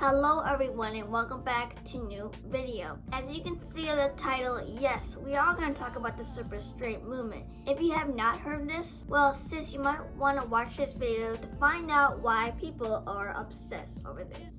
Hello everyone and welcome back to new video. As you can see in the title, yes, we are going to talk about the super straight movement. If you have not heard this, well sis, you might want to watch this video to find out why people are obsessed over this.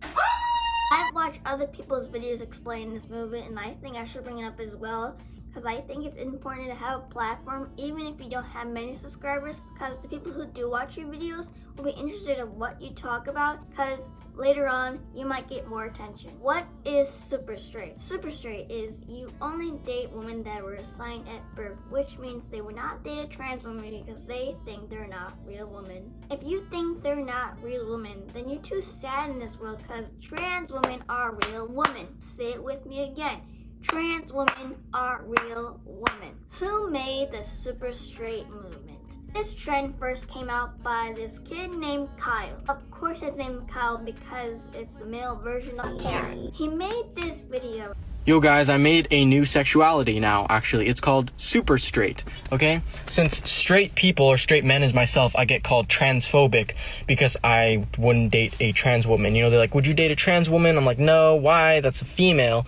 I've watched other people's videos explaining this movement and I think I should bring it up as well, because I think it's important to have a platform even if you don't have many subscribers, because the people who do watch your videos will be interested in what you talk about, because later on you might get more attention. What is super straight? Super straight is you only date women that were assigned at birth, which means they would not date a trans woman because they think they're not real women. If you think they're not real women, then you're too sad in this world, because trans women are real women. Say it with me again. Trans women are real women. Who made the super straight movement? This trend first came out by this kid named Kyle. Of course his name is Kyle because it's the male version of Karen. He made this video. Yo guys, I made a new sexuality now, actually. It's called super straight, okay? Since straight people or straight men as myself, I get called transphobic because I wouldn't date a trans woman. You know, they're like, would you date a trans woman? I'm like, no, why? That's a female.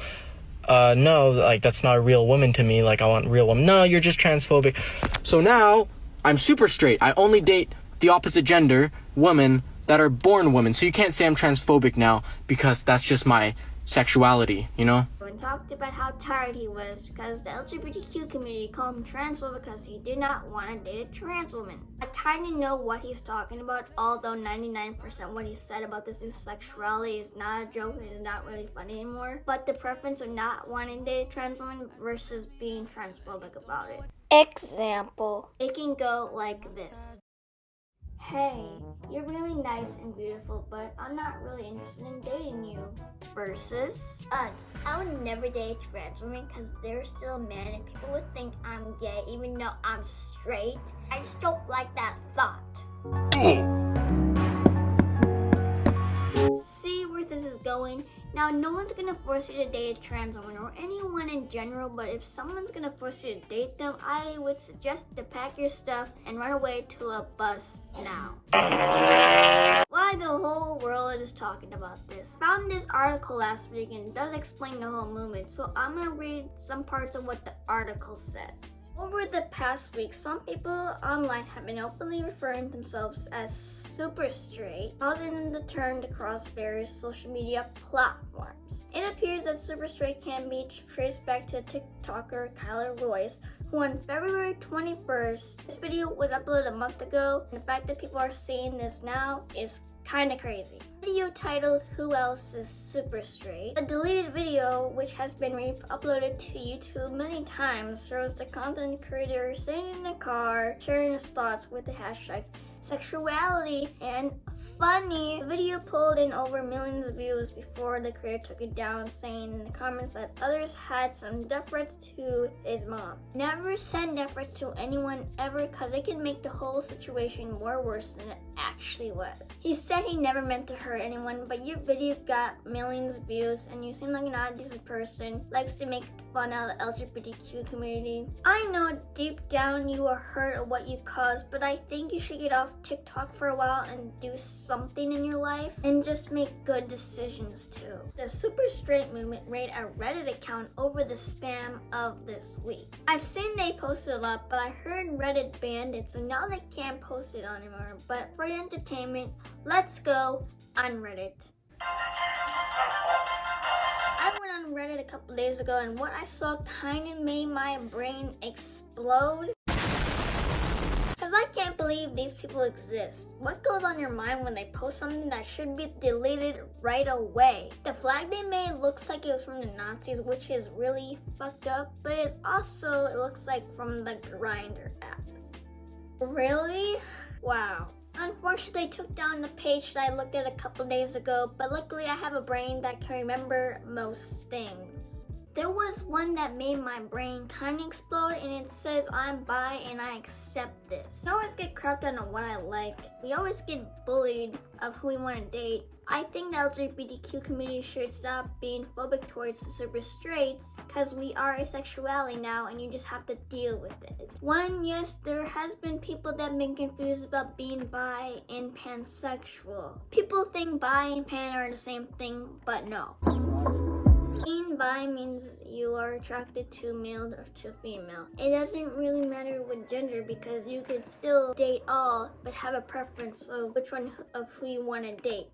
No, like, that's not a real woman to me. Like, I want real woman. No, you're just transphobic. So now, I'm super straight. I only date the opposite gender women that are born women. So you can't say I'm transphobic now because that's just my sexuality, you know? And talked about how tired he was because the LGBTQ community called him transphobic because he did not want to date a trans woman. I kind of know what he's talking about, although 99% what he said about this new sexuality is not a joke, it is not really funny anymore. But the preference of not wanting to date a trans woman versus being transphobic about it. Example, it can go like this. Hey, you're really nice and beautiful, but I'm not really interested in dating you. Versus, I would never date a trans woman because they're still a man and people would think I'm gay even though I'm straight. I just don't like that thought. See where this is going? Now, no one's gonna force you to date a trans woman or anyone in general, but if someone's gonna force you to date them, I would suggest to pack your stuff and run away to a bus now. Why the whole world is talking about this? Found this article last week and it does explain the whole movement, so I'm gonna read some parts of what the article says. Over the past week, some people online have been openly referring themselves as super straight, causing them to turn across various social media platforms. It appears that super straight can be traced back to TikToker Kyler Royce, who on February 21st, this video was uploaded a month ago, and the fact that people are seeing this now is kinda crazy. Video titled "Who Else is Super Straight?" A deleted video, which has been uploaded to YouTube many times, shows the content creator sitting in the car sharing his thoughts with the hashtag Sexuality and funny. The video pulled in over millions of views before the creator took it down, saying in the comments that others had some deference to his mom. Never send deference to anyone ever, because it can make the whole situation more worse than it actually was. He said he never meant to hurt anyone, but your video got millions of views and you seem like not a decent person, likes to make fun of the LGBTQ community. I know deep down you are hurt at what you've caused, but I think you should get off TikTok for a while and do something in your life and just make good decisions too. The super straight movement made a Reddit account over the span of this week. I've seen they posted a lot, but I heard Reddit banned it, so now they can't post it anymore. But for your entertainment, let's go on Reddit. I went on Reddit a couple days ago and what I saw kind of made my brain explode. Because I can't believe these people exist. What goes on your mind when they post something that should be deleted right away? The flag they made looks like it was from the Nazis, which is really fucked up, but it looks like from the Grindr app. Really? Wow. Unfortunately, I took down the page that I looked at a couple days ago, but luckily I have a brain that can remember most things. There was one that made my brain kind of explode, and it says I'm bi and I accept this. I always get crapped on what I like. We always get bullied of who we want to date. I think the LGBTQ community should stop being phobic towards super straights, because we are asexuality now and you just have to deal with it. One, yes, there has been people that have been confused about being bi and pansexual. People think bi and pan are the same thing, but no. Being bi means you are attracted to male or to female. It doesn't really matter what gender, because you could still date all but have a preference of which one of who you want to date.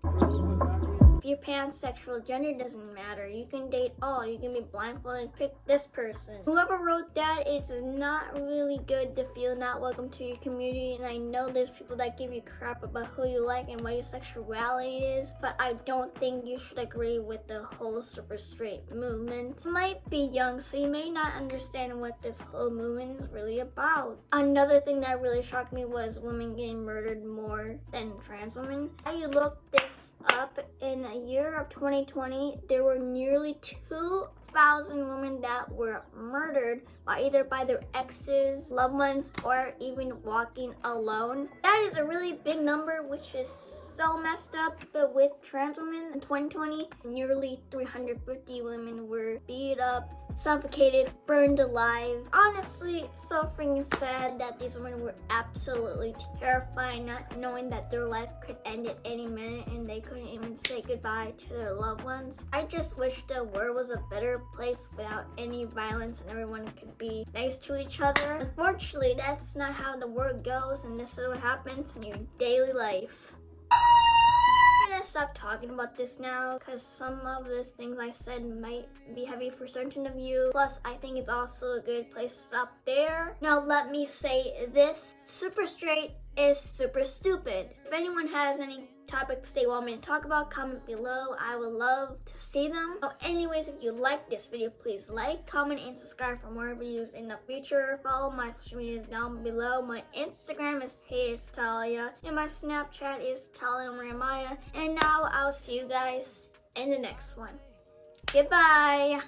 If you're pansexual, gender doesn't matter. You can date all. You can be blindfolded and pick this person. Whoever wrote that, it's not really good to feel not welcome to your community. And I know there's people that give you crap about who you like and what your sexuality is, but I don't think you should agree with the whole super straight movement. You might be young, so you may not understand what this whole movement is really about. Another thing that really shocked me was women getting murdered more than trans women. I looked this up. In a year of 2020, there were nearly 2,000 women that were murdered either by their exes, loved ones, or even walking alone. That is a really big number, which is so messed up. But with trans women in 2020, nearly 350 women were beat up, suffocated, burned alive. Honestly, so freaking sad that these women were absolutely terrified, not knowing that their life could end at any minute and they couldn't even say goodbye to their loved ones. I just wish the world was a better place without any violence and everyone could be nice to each other. Unfortunately, that's not how the world goes, and this is what happens in your daily life. I'm gonna stop talking about this now, because some of those things I said might be heavy for certain of you. Plus, I think it's also a good place to stop there. Now, let me say this. Super straight is super stupid. If anyone has any topics they want me to talk about, comment below. I would love to see them. So anyways, if you like this video, please like, comment, and subscribe for more videos in the future. Follow my social medias down below. My Instagram is Talia, and my Snapchat is talliamariemaya. And now I'll see you guys in the next one. Goodbye.